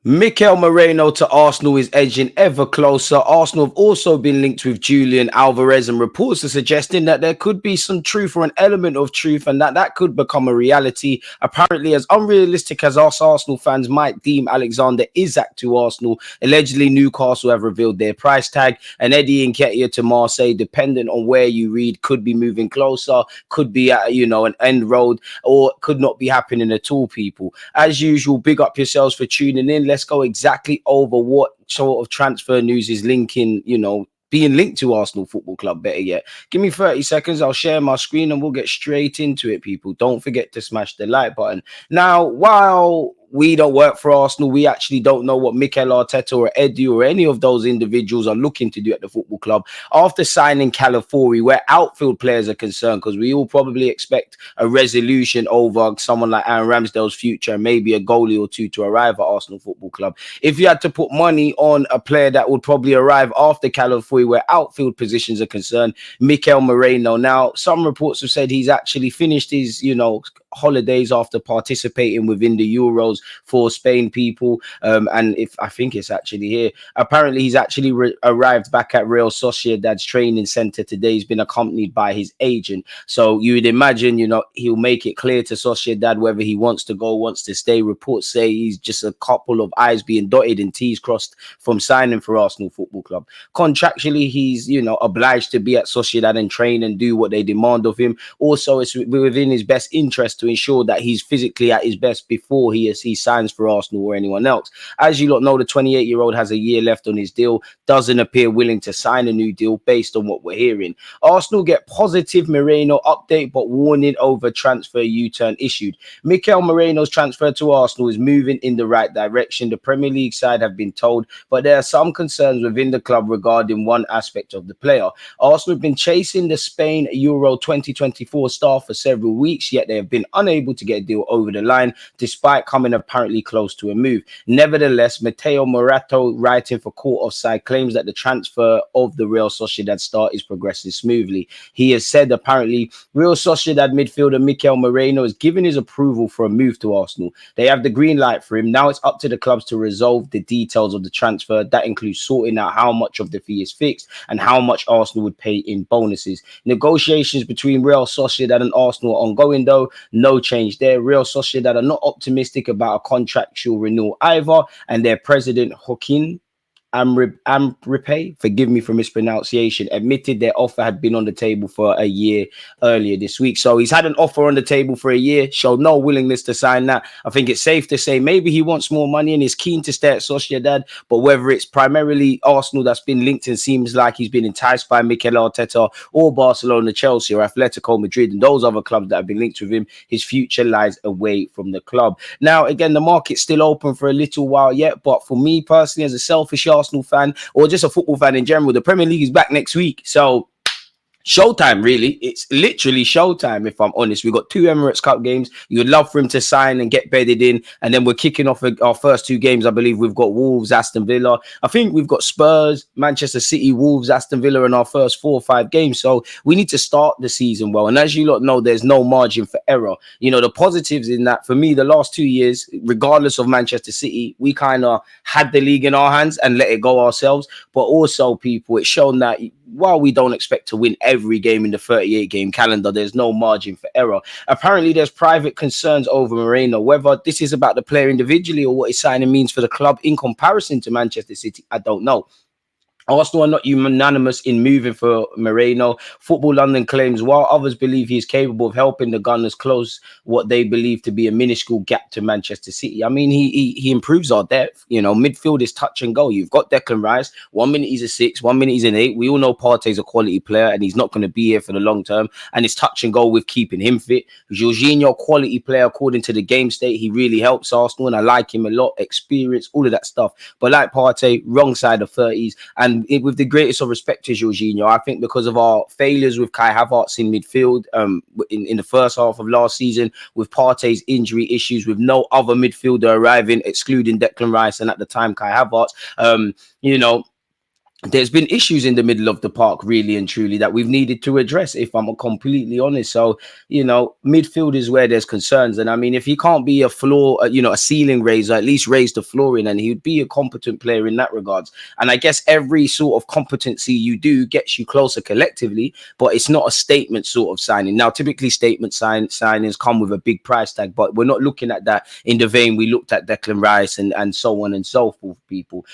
Mikel Merino to Arsenal is edging ever closer. Arsenal have also been linked with Julian Alvarez, and reports are suggesting that there could be some truth or an element of truth, and that could become a reality. Apparently, as unrealistic as us Arsenal fans might deem Alexander Isak to Arsenal, allegedly Newcastle have revealed their price tag, and Eddie Nketiah to Marseille, depending on where you read, could be moving closer, could be at an end road, or could not be happening at all. People, as usual, big up yourselves for tuning in. Let's go exactly over what sort of transfer news is being linked to Arsenal Football Club, better yet. Give me 30 seconds. I'll share my screen and we'll get straight into it, people. Don't forget to smash the like button. Now, while we don't work for Arsenal, we actually don't know what Mikel Arteta or Eddie or any of those individuals are looking to do at the football club after signing Calafiori, where outfield players are concerned, because we all probably expect a resolution over someone like Aaron Ramsdale's future and maybe a goalie or two to arrive at Arsenal Football Club. If you had to put money on a player that would probably arrive after Calafiori, where outfield positions are concerned, Mikel Merino. Now, some reports have said he's actually finished his, holidays after participating within the Euros for Spain, people. And if I think it's actually here, apparently he's actually arrived back at Real Sociedad's training center today. He's been accompanied by his agent. So you would imagine, he'll make it clear to Sociedad whether he wants to go, wants to stay. Reports say he's just a couple of I's being dotted and T's crossed from signing for Arsenal Football Club. Contractually, he's, obliged to be at Sociedad and train and do what they demand of him. Also, it's within his best interest to ensure that he's physically at his best before he signs for Arsenal or anyone else. As you lot know, the 28-year-old has a year left on his deal, doesn't appear willing to sign a new deal based on what we're hearing. Arsenal get positive Morino update, but warning over transfer U-turn issued. Mikel Merino's transfer to Arsenal is moving in the right direction, the Premier League side have been told, but there are some concerns within the club regarding one aspect of the player. Arsenal have been chasing the Spain Euro 2024 star for several weeks, yet they have been unable to get a deal over the line, despite coming apparently close to a move. Nevertheless, Mateo Morato, writing for Court Offside, claims that the transfer of the Real Sociedad star is progressing smoothly. He has said apparently Real Sociedad midfielder Mikel Merino has given his approval for a move to Arsenal. They have the green light for him. Now it's up to the clubs to resolve the details of the transfer. That includes sorting out how much of the fee is fixed and how much Arsenal would pay in bonuses. Negotiations between Real Sociedad and Arsenal are ongoing, though. No change there. Real Sociedad are not optimistic about a contractual renewal either, and their president, Joaquin Amripe, forgive me for mispronunciation, admitted their offer had been on the table for a year earlier this week. So he's had an offer on the table for a year, showed no willingness to sign that. I think it's safe to say maybe he wants more money and is keen to stay at Sociedad, but whether it's primarily Arsenal that's been linked and seems like he's been enticed by Mikel Arteta, or Barcelona, Chelsea, or Atletico Madrid and those other clubs that have been linked with him, his future lies away from the club. Now, again, the market's still open for a little while yet, but for me personally, as a selfish Arsenal fan or just a football fan in general, the Premier League is back next week. So showtime, really. It's literally showtime, if I'm honest. We've got 2 Emirates Cup games. You'd love for him to sign and get bedded in. And then we're kicking off our first 2 games. I believe we've got Wolves, Aston Villa. I think we've got Spurs, Manchester City, Wolves, Aston Villa in our first 4 or 5 games. So we need to start the season well. And as you lot know, there's no margin for error. The positives in that, for me, the last 2 years, regardless of Manchester City, we kind of had the league in our hands and let it go ourselves. But also, people, it's shown that while we don't expect to win every game in the 38-game calendar, there's no margin for error. Apparently, there's private concerns over Morino. Whether this is about the player individually or what his signing means for the club in comparison to Manchester City, I don't know. Arsenal are not unanimous in moving for Moreno. Football London claims while others believe he is capable of helping the Gunners close what they believe to be a minuscule gap to Manchester City. I mean, he improves our depth. Midfield is touch and go. You've got Declan Rice. 1 minute he's a 6, 1 minute he's an 8. We all know Partey's a quality player and he's not going to be here for the long term. And it's touch and go with keeping him fit. Jorginho, quality player according to the game state. He really helps Arsenal and I like him a lot. Experience, all of that stuff. But like Partey, wrong side of 30s. And with the greatest of respect to Jorginho, I think because of our failures with Kai Havertz in midfield in the first half of last season, with Partey's injury issues, with no other midfielder arriving, excluding Declan Rice and at the time Kai Havertz, there's been issues in the middle of the park, really and truly, that we've needed to address, if I'm completely honest. So, midfield is where there's concerns. And I mean, if he can't be a floor, a ceiling raiser, at least raise the floor in, and he'd be a competent player in that regards. And I guess every sort of competency you do gets you closer collectively, but it's not a statement sort of signing. Now, typically statement signings come with a big price tag, but we're not looking at that in the vein we looked at Declan Rice and so on and so forth, people.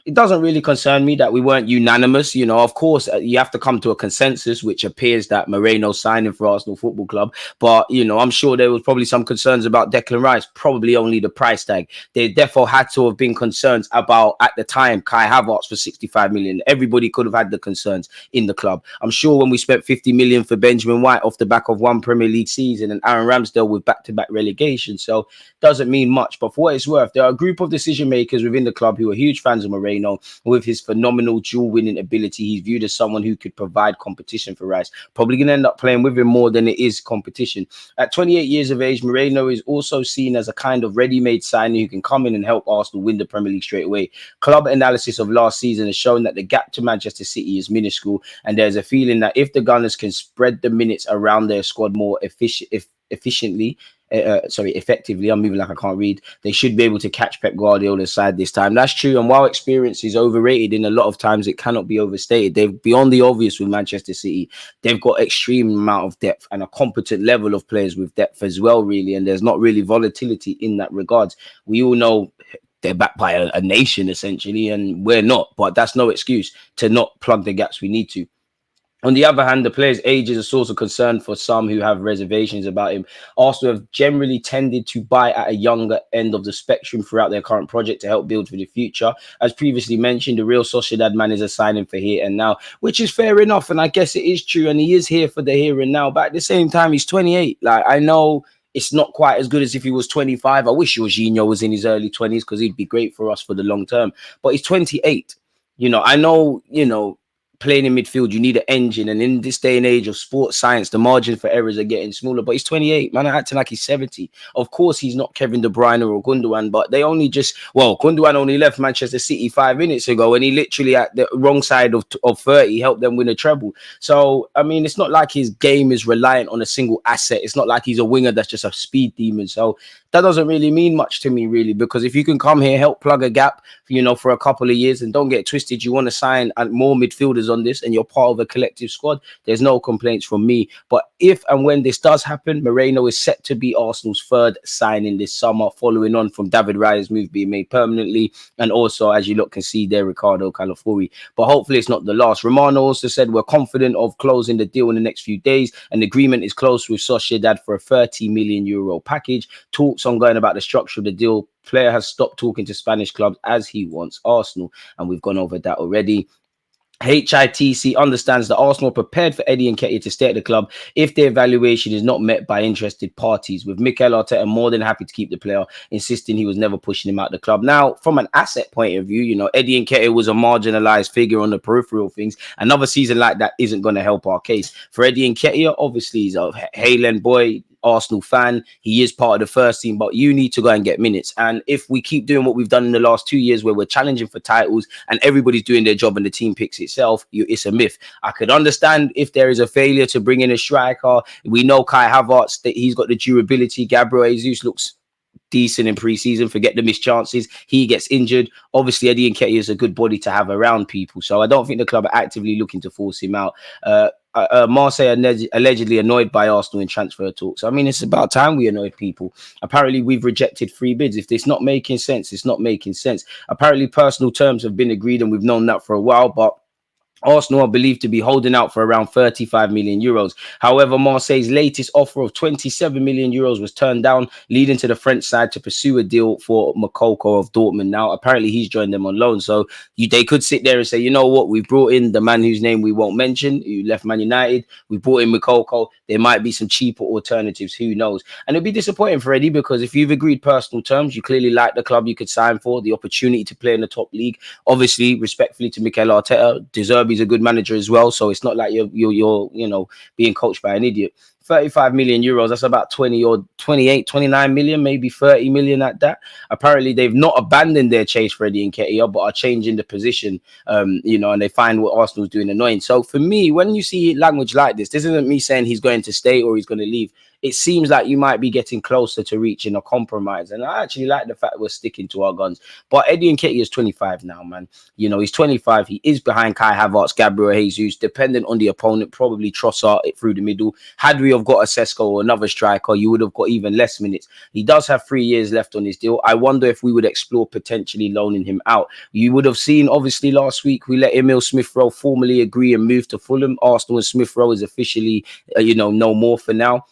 It doesn't really concern me that we weren't unanimous. Of course, you have to come to a consensus, which appears that Moreno signing for Arsenal Football Club. But, I'm sure there was probably some concerns about Declan Rice, probably only the price tag. There therefore had to have been concerns about, at the time, Kai Havertz for 65 million. Everybody could have had the concerns in the club. I'm sure when we spent 50 million for Benjamin White off the back of one Premier League season and Aaron Ramsdale with back-to-back relegation. So doesn't mean much. But for what it's worth, there are a group of decision makers within the club who are huge fans of Moreno. With his phenomenal dual winning ability, he's viewed as someone who could provide competition for Rice. Probably going to end up playing with him more than it is competition. At 28 years of age, Moreno is also seen as a kind of ready-made signing who can come in and help Arsenal win the Premier League straight away. Club analysis of last season has shown that the gap to Manchester City is minuscule, and there's a feeling that if the Gunners can spread the minutes around their squad more effectively, I'm moving like I can't read, they should be able to catch Pep Guardiola's side this time. That's true. And while experience is overrated, in a lot of times it cannot be overstated. They've, beyond the obvious with Manchester City, they've got extreme amount of depth and a competent level of players with depth as well, really. And there's not really volatility in that regards. We all know they're backed by a nation essentially, and we're not, but that's no excuse to not plug the gaps we need to. On the other hand, the player's age is a source of concern for some who have reservations about him. Arsenal have generally tended to buy at a younger end of the spectrum throughout their current project to help build for the future. As previously mentioned, the Real Sociedad man is a signing for here and now, which is fair enough, and I guess it is true, and he is here for the here and now. But at the same time, he's 28. Like, I know it's not quite as good as if he was 25. I wish Jorginho was in his early 20s because he'd be great for us for the long term. But he's 28. I know, playing in midfield, you need an engine, and in this day and age of sports science, the margin for errors are getting smaller. But he's 28, man, acting like he's 70. Of course, he's not Kevin De Bruyne or Gundogan, but they only Gundogan only left Manchester City 5 minutes ago, and he literally at the wrong side of 30 helped them win a treble. So I mean, it's not like his game is reliant on a single asset. It's not like he's a winger that's just a speed demon. So that doesn't really mean much to me, really, because if you can come here, help plug a gap, for a couple of years, and don't get twisted, you want to sign more midfielders on this, and you're part of a collective squad, there's no complaints from me. But if and when this does happen, Moreno is set to be Arsenal's third signing this summer, following on from David Raya's move being made permanently, and also, as you can see there, Ricardo Calafuri. But hopefully it's not the last. Romano also said, we're confident of closing the deal in the next few days. An agreement is close with Sociedad for a 30 million euro package. Talks ongoing about the structure of the deal. Player has stopped talking to Spanish clubs as he wants Arsenal, and we've gone over that already. HITC understands that Arsenal are prepared for Eddie Nketiah to stay at the club if their evaluation is not met by interested parties, with Mikel Arteta more than happy to keep the player, insisting he was never pushing him out the club. Now, from an asset point of view, Eddie Nketiah was a marginalized figure on the peripheral things. Another season like that isn't going to help our case. For Eddie Nketiah, obviously, he's a Haaland boy, Arsenal fan. He is part of the first team, but you need to go and get minutes. And if we keep doing what we've done in the last 2 years, where we're challenging for titles and everybody's doing their job and the team picks itself, it's a myth. I could understand if there is a failure to bring in a striker. We know Kai Havertz, that he's got the durability. Gabriel Jesus looks decent in pre-season. Forget the missed chances. He gets injured. Obviously, Eddie Nketiah is a good body to have around people. So I don't think the club are actively looking to force him out. Marseille allegedly annoyed by Arsenal in transfer talks. I mean, it's about time we annoyed people. Apparently, we've rejected 3 bids. If it's not making sense, it's not making sense. Apparently, personal terms have been agreed, and we've known that for a while, but Arsenal are believed to be holding out for around 35 million euros. However, Marseille's latest offer of 27 million euros was turned down, leading to the French side to pursue a deal for Makoko of Dortmund. Now, apparently, he's joined them on loan. So they could sit there and say, you know what, we brought in the man whose name we won't mention, who left Man United. We brought in Makoko. There might be some cheaper alternatives. Who knows? And it'd be disappointing for Eddie, because if you've agreed personal terms, you clearly like the club you could sign for, the opportunity to play in the top league. Obviously, respectfully to Mikel Arteta, he's a good manager as well, so it's not like you're being coached by an idiot. 35 million euros. That's about 20 or 28, 29 million, maybe 30 million at that. Apparently, they've not abandoned their chase for Eddie Nketiah, but are changing the position, and they find what Arsenal's doing annoying. So for me, when you see language like this isn't me saying he's going to stay or he's going to leave. It seems like you might be getting closer to reaching a compromise. And I actually like the fact we're sticking to our guns. But Eddie Nketiah is 25 now, man. He's 25. He is behind Kai Havertz, Gabriel Jesus, dependent on the opponent, probably Trossard through the middle. Had we have got a Sesko or another striker, you would have got even less minutes. He does have 3 years left on his deal. I wonder if we would explore potentially loaning him out. You would have seen, obviously, last week, we let Emil Smith-Rowe formally agree and move to Fulham. Arsenal and Smith-Rowe is officially, no more for now.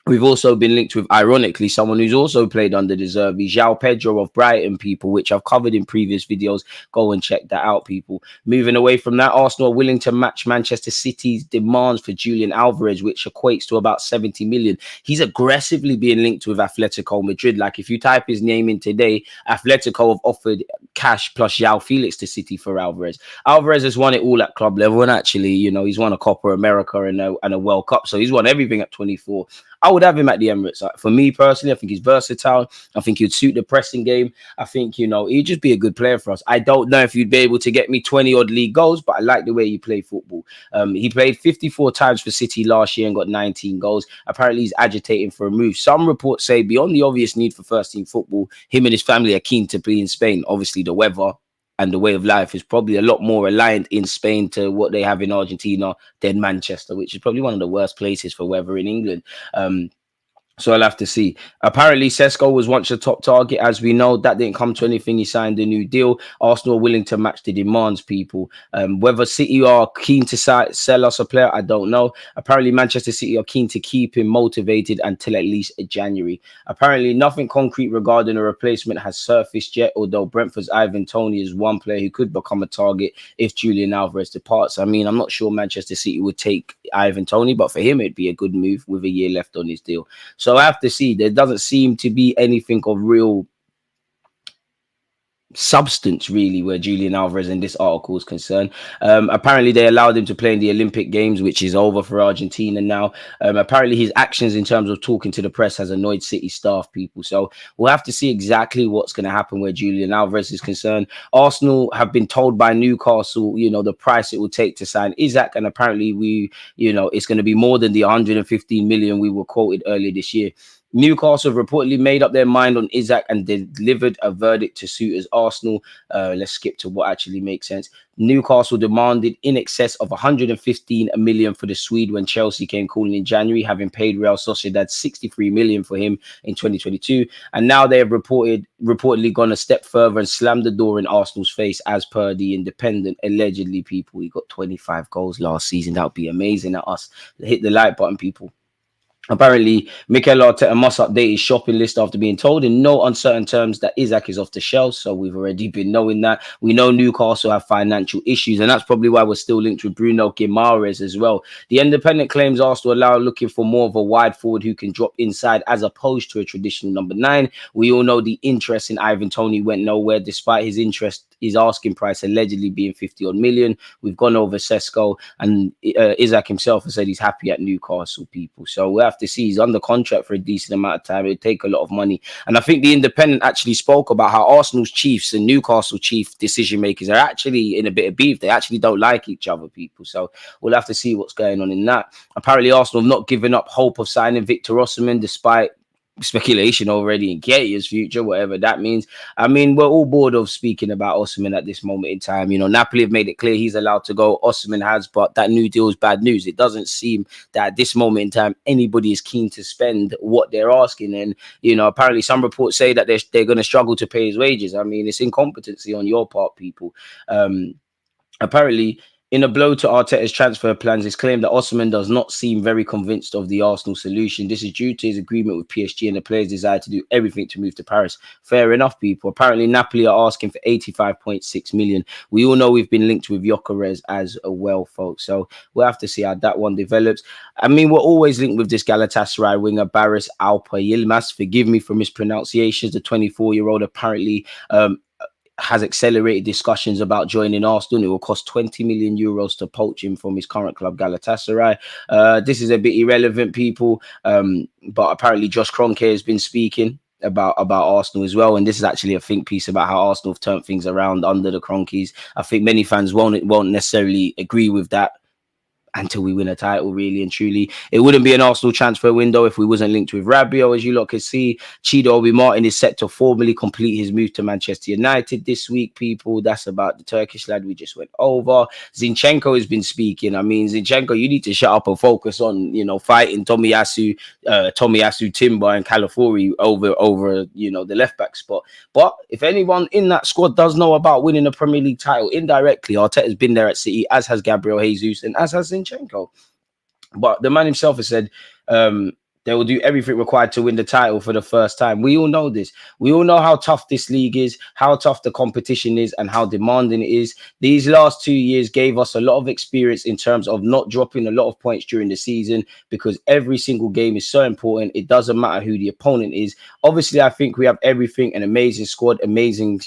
We've also been linked with, ironically, someone who's also played under the Zerbi, João Pedro of Brighton, people, which I've covered in previous videos. Go and check that out, people. Moving away from that, Arsenal are willing to match Manchester City's demands for Julian Alvarez, which equates to about 70 million. He's aggressively being linked with Atletico Madrid. Like, if you type his name in today, Atletico have offered cash plus João Felix to City for Alvarez. Alvarez has won it all at club level, and actually, he's won a Copa America and a World Cup, so he's won everything at 24. I would have him at the Emirates. For me personally, I think he's versatile. I think he'd suit the pressing game. I think, he'd just be a good player for us. I don't know if you'd be able to get me 20-odd league goals, but I like the way he played football. He played 54 times for City last year and got 19 goals. Apparently, he's agitating for a move. Some reports say beyond the obvious need for first-team football, him and his family are keen to play in Spain. Obviously, the weather and the way of life is probably a lot more aligned in Spain to what they have in Argentina than Manchester, which is probably one of the worst places for weather in England. So I'll have to see. Apparently, Sesko was once a top target. As we know, that didn't come to anything. He signed a new deal. Arsenal are willing to match the demands, people. Whether City are keen to sell us a player, I don't know. Apparently, Manchester City are keen to keep him motivated until at least January. Apparently, nothing concrete regarding a replacement has surfaced yet, although Brentford's Ivan Toney is one player who could become a target if Julian Alvarez departs. I mean, I'm not sure Manchester City would take Ivan Toney, but for him, it'd be a good move with a year left on his deal. So I have to see. There doesn't seem to be anything of real substance, really, where Julian Alvarez in this article is concerned. Apparently, they allowed him to play in the Olympic Games, which is over for Argentina now. Apparently, his actions in terms of talking to the press has annoyed City staff, people. So we'll have to see exactly what's going to happen where Julian Alvarez is concerned. Arsenal have been told by Newcastle, the price it will take to sign Isak, and apparently it's going to be more than the 115 million we were quoted earlier this year. Newcastle have reportedly made up their mind on Isak and delivered a verdict to suit as Arsenal. Let's skip to what actually makes sense. Newcastle demanded in excess of 115 million for the Swede when Chelsea came calling in January, having paid Real Sociedad 63 million for him in 2022. And now they have reportedly gone a step further and slammed the door in Arsenal's face, as per the Independent. Allegedly, people, he got 25 goals last season. That would be amazing at us. Hit the like button, people. Apparently, Mikel Arteta must update his shopping list after being told in no uncertain terms that Isak is off the shelf. So we've already been knowing that. We know Newcastle have financial issues, and that's probably why we're still linked with Bruno Guimaraes as well. The Independent claims Arsenal are looking for more of a wide forward who can drop inside as opposed to a traditional number 9. We all know the interest in Ivan Toney went nowhere, despite his asking price allegedly being 50-odd million. We've gone over Sesko, and Isak himself has said he's happy at Newcastle, people. So we'll have to see. He's under contract for a decent amount of time. It'll take a lot of money. And I think the Independent actually spoke about how Arsenal's chiefs and Newcastle chief decision makers are actually in a bit of beef. They actually don't like each other, people. So we'll have to see what's going on in that. Apparently, Arsenal have not given up hope of signing Victor Oshimen, despite speculation already in Nketiah's future, whatever that means. I mean, we're all bored of speaking about Oshimen at this moment in time. Napoli have made it clear he's allowed to go. Oshimen has, but that new deal is bad news. It doesn't seem that at this moment in time anybody is keen to spend what they're asking. And apparently some reports say that they're going to struggle to pay his wages. I mean, it's incompetency on your part, people. Apparently, in a blow to Arteta's transfer plans, it's claimed that Oshimen does not seem very convinced of the Arsenal solution. This is due to his agreement with PSG and the player's desire to do everything to move to Paris. Fair enough, people. Apparently, Napoli are asking for 85.6 million. We all know we've been linked with Gyökeres as well, folks. So we'll have to see how that one develops. I mean, we're always linked with this Galatasaray winger, Barış Alper Yilmaz. Forgive me for mispronunciations. The 24-year-old apparently has accelerated discussions about joining Arsenal. It will cost 20 million euros to poach him from his current club, Galatasaray. This is a bit irrelevant, people, but apparently Josh Kroenke has been speaking about Arsenal as well, and this is actually a think piece about how Arsenal have turned things around under the Kroenkes. I think many fans won't necessarily agree with that until we win a title, really and truly. It wouldn't be an Arsenal transfer window if we wasn't linked with Rabiot, as you lot can see. Chido Obi Martin is set to formally complete his move to Manchester United this week, people. That's about the Turkish lad we just went over. Zinchenko has been speaking. I mean, Zinchenko, you need to shut up and focus on, fighting Tomiyasu Timber and Calafiori over the left back spot. But if anyone in that squad does know about winning a Premier League title indirectly, Arteta's been there at City, as has Gabriel Jesus and as has Zinchenko. But the man himself has said they will do everything required to win the title for the first time. We all know this. We all know how tough this league is, how tough the competition is, and how demanding it is. These last 2 years gave us a lot of experience in terms of not dropping a lot of points during the season, because every single game is so important. It doesn't matter who the opponent is. Obviously, I think we have everything: an amazing squad, amazing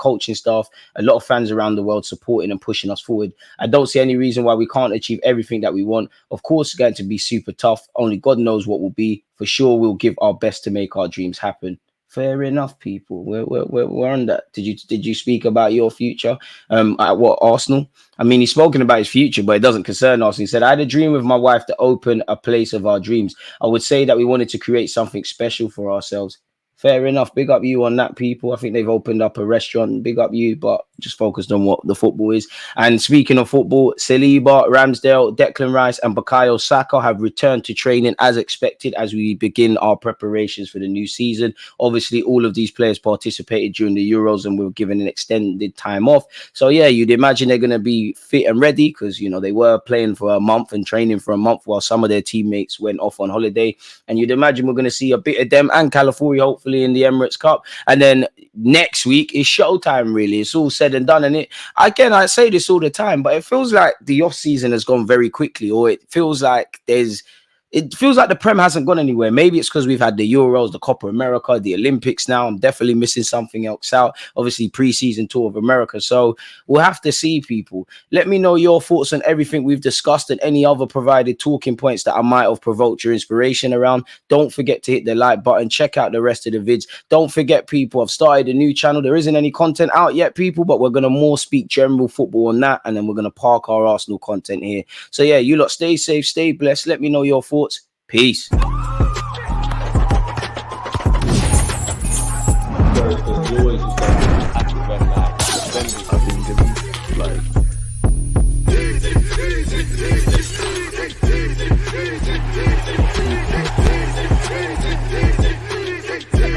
coaching staff, a lot of fans around the world supporting and pushing us forward. I don't see any reason why we can't achieve everything that we want. Of course, it's going to be super tough. Only God knows what will be. For sure, we'll give our best to make our dreams happen. Fair enough, people. We're on that. Did you speak about your future at Arsenal? I mean, he's spoken about his future, but it doesn't concern us. He said, I had a dream with my wife to open a place of our dreams. I would say that we wanted to create something special for ourselves. Fair enough. Big up you on that, people. I think they've opened up a restaurant. Big up you, but just focused on what the football is. And speaking of football, Saliba, Ramsdale, Declan Rice and Bukayo Saka have returned to training as expected as we begin our preparations for the new season. Obviously, all of these players participated during the Euros and were given an extended time off. So, yeah, you'd imagine they're going to be fit and ready because, they were playing for a month and training for a month while some of their teammates went off on holiday. And you'd imagine we're going to see a bit of them and Calafiori, hopefully, in the Emirates Cup. And then next week is showtime, really. It's all said and done. And I say this all the time, but it feels like the off season has gone very quickly, or it feels like the Prem hasn't gone anywhere. Maybe it's because we've had the Euros, the Copa America, the Olympics now. I'm definitely missing something else out. Obviously, pre-season tour of America. So we'll have to see, people. Let me know your thoughts on everything we've discussed and any other provided talking points that I might have provoked your inspiration around. Don't forget to hit the like button. Check out the rest of the vids. Don't forget, people, I've started a new channel. There isn't any content out yet, people, but we're going to more speak general football on that. And then we're going to park our Arsenal content here. So, yeah, you lot stay safe, stay blessed. Let me know your thoughts. Peace. You always just go, I think